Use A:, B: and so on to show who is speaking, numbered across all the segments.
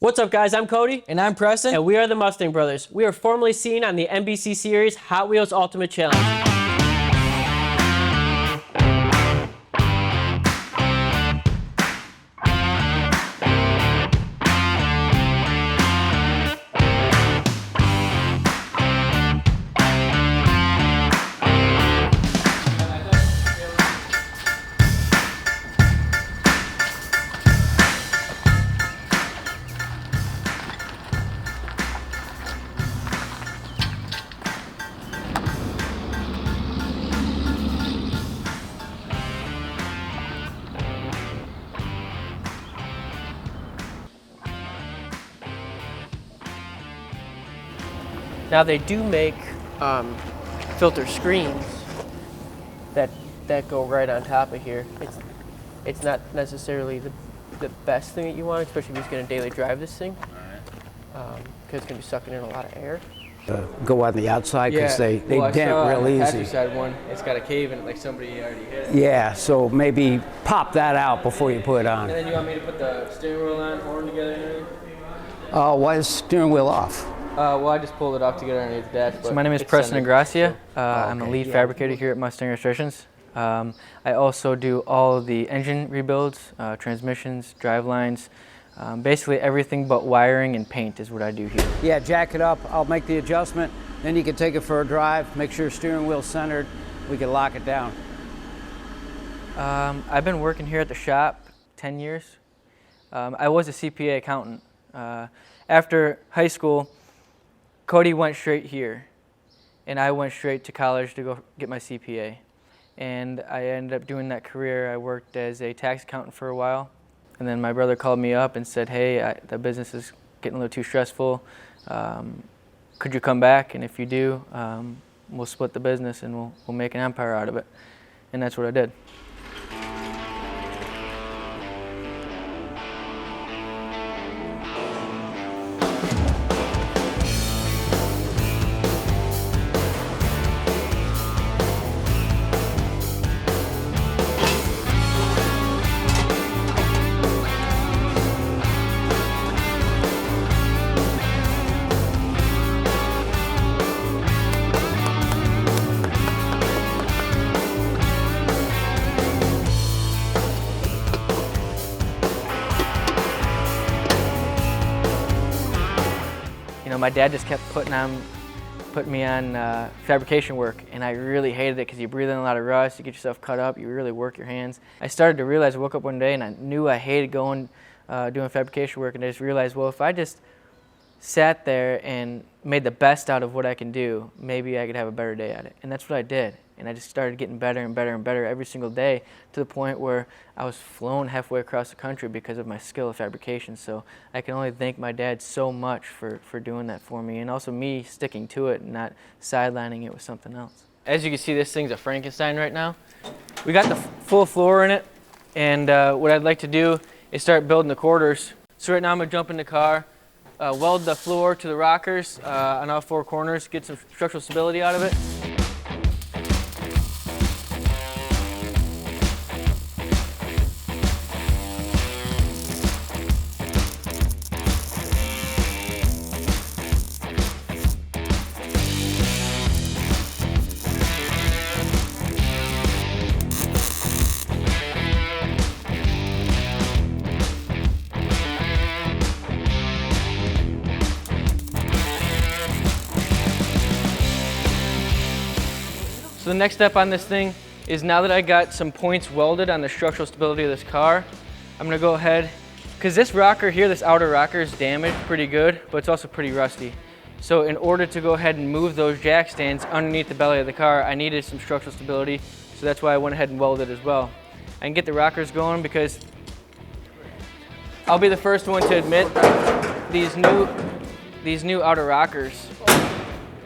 A: What's up, guys? I'm Cody.
B: And I'm Preston.
A: And we are the Mustang Brothers. We are formerly seen on the NBC series Hot Wheels Ultimate Challenge. Now they do make filter screens that go right on top of here. It's not necessarily the best thing that you want, especially if you're just going to daily drive this thing, because it's going to be sucking in a lot of air.
C: Go on the outside because they dent real easy.
B: Passenger side one, it's got a cave in it, like somebody already hit it.
C: Yeah, so maybe pop that out before you put it on.
B: And then you want me to put the steering wheel on, horn together and everything?
C: Why is the steering wheel off?
B: Well, I just pulled it off to get it underneath the dash.
D: So my name is Preston Ingracia. I'm a lead fabricator here at Mustang Illustrations. I also do all of the engine rebuilds, transmissions, drive lines, basically everything but wiring and paint is what I do here.
C: Yeah, jack it up. I'll make the adjustment. Then you can take it for a drive, make sure your steering wheel's centered. We can lock it down.
D: I've been working here at the shop 10 years. I was a CPA accountant. After high school, Cody went straight here, and I went straight to college to go get my CPA. And I ended up doing that career. I worked as a tax accountant for a while, and then my brother called me up and said, hey, the business is getting a little too stressful. Could you come back? And if you do, we'll split the business and we'll make an empire out of it. And that's what I did. My dad just kept putting me on fabrication work, and I really hated it because you breathe in a lot of rust, you get yourself cut up, you really work your hands. I started to realize, I woke up one day and I knew I hated doing fabrication work, and I just realized, well, if I just sat there and made the best out of what I can do, maybe I could have a better day at it. And that's what I did. And I just started getting better and better and better every single day, to the point where I was flown halfway across the country because of my skill of fabrication. So I can only thank my dad so much for doing that for me, and also me sticking to it and not sidelining it with something else. As you can see, this thing's a Frankenstein right now. We got the full floor in it, and what I'd like to do is start building the quarters. So right now I'm gonna jump in the car, weld the floor to the rockers on all four corners, get some structural stability out of it. So the next step on this thing is, now that I got some points welded on the structural stability of this car, I'm gonna go ahead, because this rocker here, this outer rocker, is damaged pretty good, but it's also pretty rusty. So in order to go ahead and move those jack stands underneath the belly of the car, I needed some structural stability, so that's why I went ahead and welded as well. I can get the rockers going because I'll be the first one to admit these new outer rockers,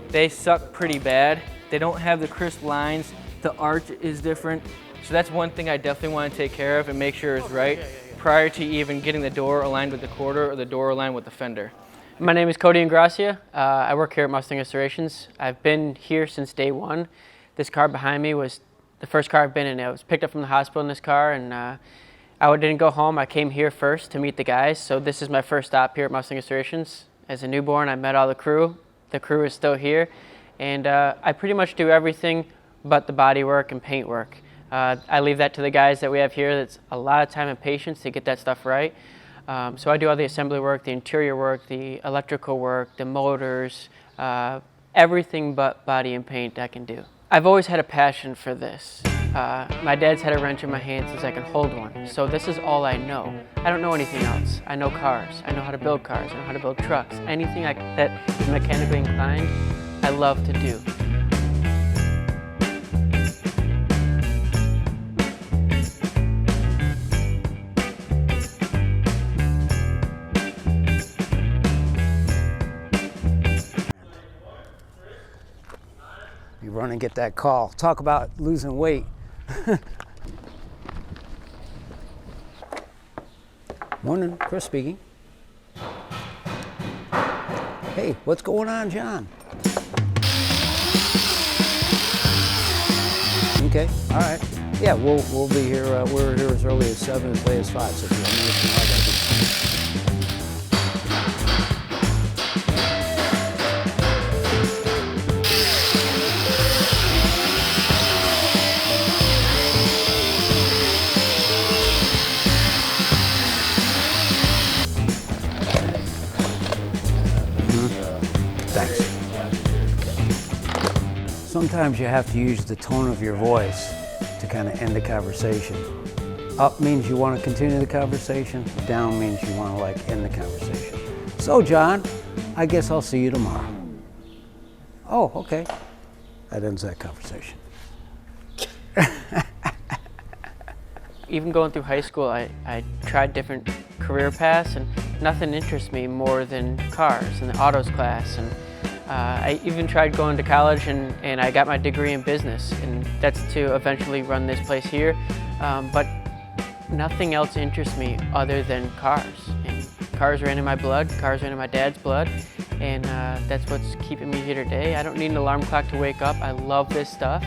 D: they suck pretty bad. They don't have the crisp lines, the arch is different. So that's one thing I definitely want to take care of and make sure is right prior to even getting the door aligned with the quarter or the door aligned with the fender.
A: My name is Cody Ingracia. I work here at Mustang Illustrations. I've been here since day one. This car behind me was the first car I've been in. I was picked up from the hospital in this car, and I
D: I didn't go home. I came here first to meet the guys. So this is my first stop here at Mustang Restorations. As a newborn, I met all the crew. The crew is still here. And I pretty much do everything but the body work and paint work. I leave that to the guys that we have here. That's a lot of time and patience to get that stuff right. So I do all the assembly work, the interior work, the electrical work, the motors, everything but body and paint I can do. I've always had a passion for this. My dad's had a wrench in my hand since I can hold one. So this is all I know. I don't know anything else. I know cars. I know how to build cars. I know how to build trucks. Anything that is mechanically inclined, I love to do.
C: You run and get that call. Talk about losing weight. Morning, Chris speaking. Hey, what's going on, John? Okay, all right. Yeah, we'll be here. We're here as early as 7, as late as 5. So if you want to make some Thanks. Sometimes you have to use the tone of your voice to kind of end the conversation. Up means you want to continue the conversation. Down means you want to like end the conversation. So John, I guess I'll see you tomorrow. Oh, okay. That ends that conversation.
D: Even going through high school, I tried different career paths, and nothing interests me more than cars and the autos class. And I even tried going to college, and I got my degree in business, and that's to eventually run this place here. But nothing else interests me other than cars. And cars ran in my blood, cars ran in my dad's blood, and that's what's keeping me here today. I don't need an alarm clock to wake up. I love this stuff.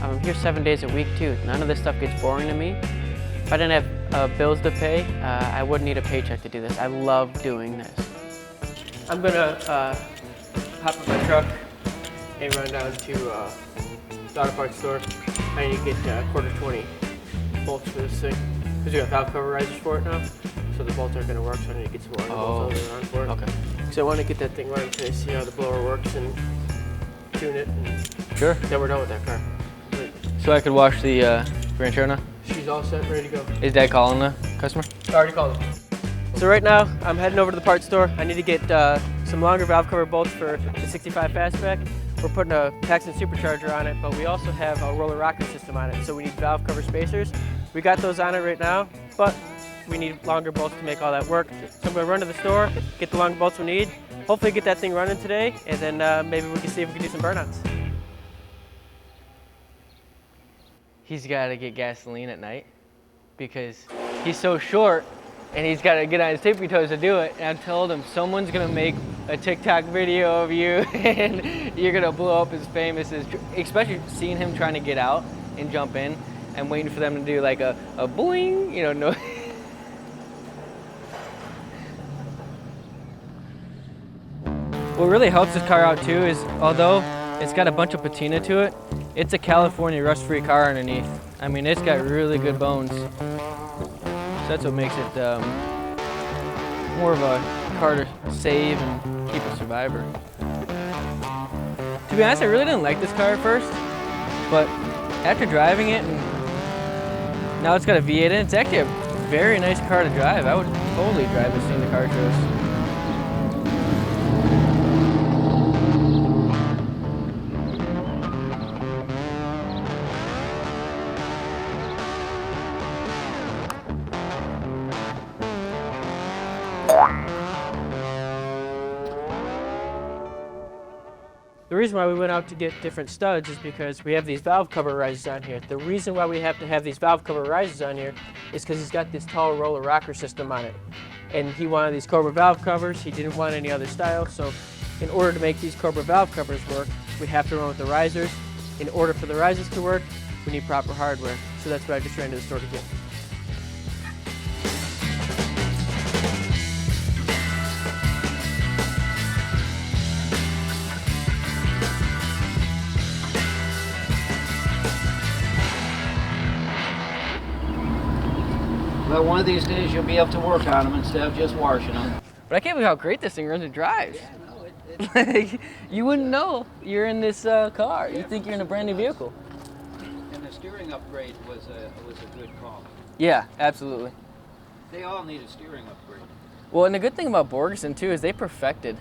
D: I'm here 7 days a week too. None of this stuff gets boring to me. If I didn't have bills to pay, I wouldn't need a paycheck to do this. I love doing this. I'm gonna hop in my truck and run down to the auto parts store. I need to get $1/20 bolts for this thing, because we got valve cover risers for it now. So the bolts aren't gonna work, so I need to get some more bolts over around for it. Okay. So I want to get that thing running today, see how the blower works and tune it. And
B: Sure.
D: then we're done with that car.
B: So I could wash the Ranchero now?
D: She's all set, ready to go.
B: Is Dad calling the customer?
D: I already called him. So right now, I'm heading over to the parts store. I need to get some longer valve cover bolts for the 65 Fastback. We're putting a Paxton supercharger on it, but we also have a roller rocker system on it, so we need valve cover spacers. We got those on it right now, but we need longer bolts to make all that work. So I'm gonna run to the store, get the long bolts we need, hopefully get that thing running today, and then maybe we can see if we can do some burn-ons.
B: He's got to get gasoline at night because he's so short and he's got to get on his tippy toes to do it. And I've told him someone's going to make a TikTok video of you and you're going to blow up as famous as, especially seeing him trying to get out and jump in. I'm waiting for them to do like a boing, you know, no. What really helps this car out too is, although it's got a bunch of patina to it, it's a California rust-free car underneath. I mean, it's got really good bones. So that's what makes it more of a car to save and keep a survivor. To be honest, I really didn't like this car at first, but after driving it, and now it's got a V8 in it, it's actually a very nice car to drive. I would totally drive this thing to car shows.
A: The reason why we went out to get different studs is because we have these valve cover risers on here. The reason why we have to have these valve cover risers on here is because he's got this tall roller rocker system on it. And he wanted these Cobra valve covers. He didn't want any other style. So in order to make these Cobra valve covers work, we have to run with the risers. In order for the risers to work, we need proper hardware. So that's what I just ran to the store to get.
E: Well, one of these days you'll be able to work on them instead of just washing them.
D: But I can't believe how great this thing runs and drives.
E: Yeah, no,
D: Like, you wouldn't know you're in this car. You think you're in a brand new vehicle.
E: and the steering upgrade was a good call.
D: Yeah, absolutely.
E: They all need a steering upgrade.
D: Well, and the good thing about Borgeson too is they perfected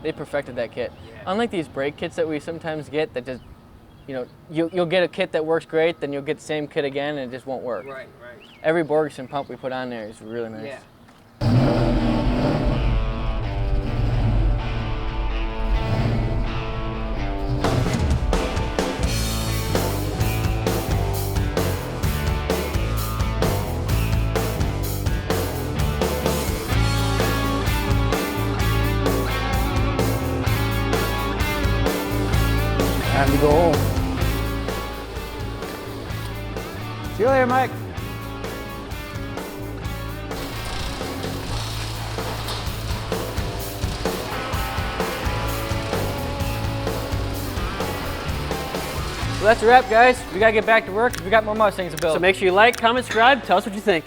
D: that kit.
E: Yeah.
D: Unlike these brake kits that we sometimes get that just, you know, you'll get a kit that works great, then you'll get the same kit again and it just won't work.
E: Right.
D: Every Borgeson pump we put on there is really nice.
E: Yeah.
C: Time to go home. See you later, Mike.
D: Well, that's a wrap, guys. We gotta get back to work. We got more Mustangs to build.
A: So make sure you like, comment, subscribe, tell us what you think.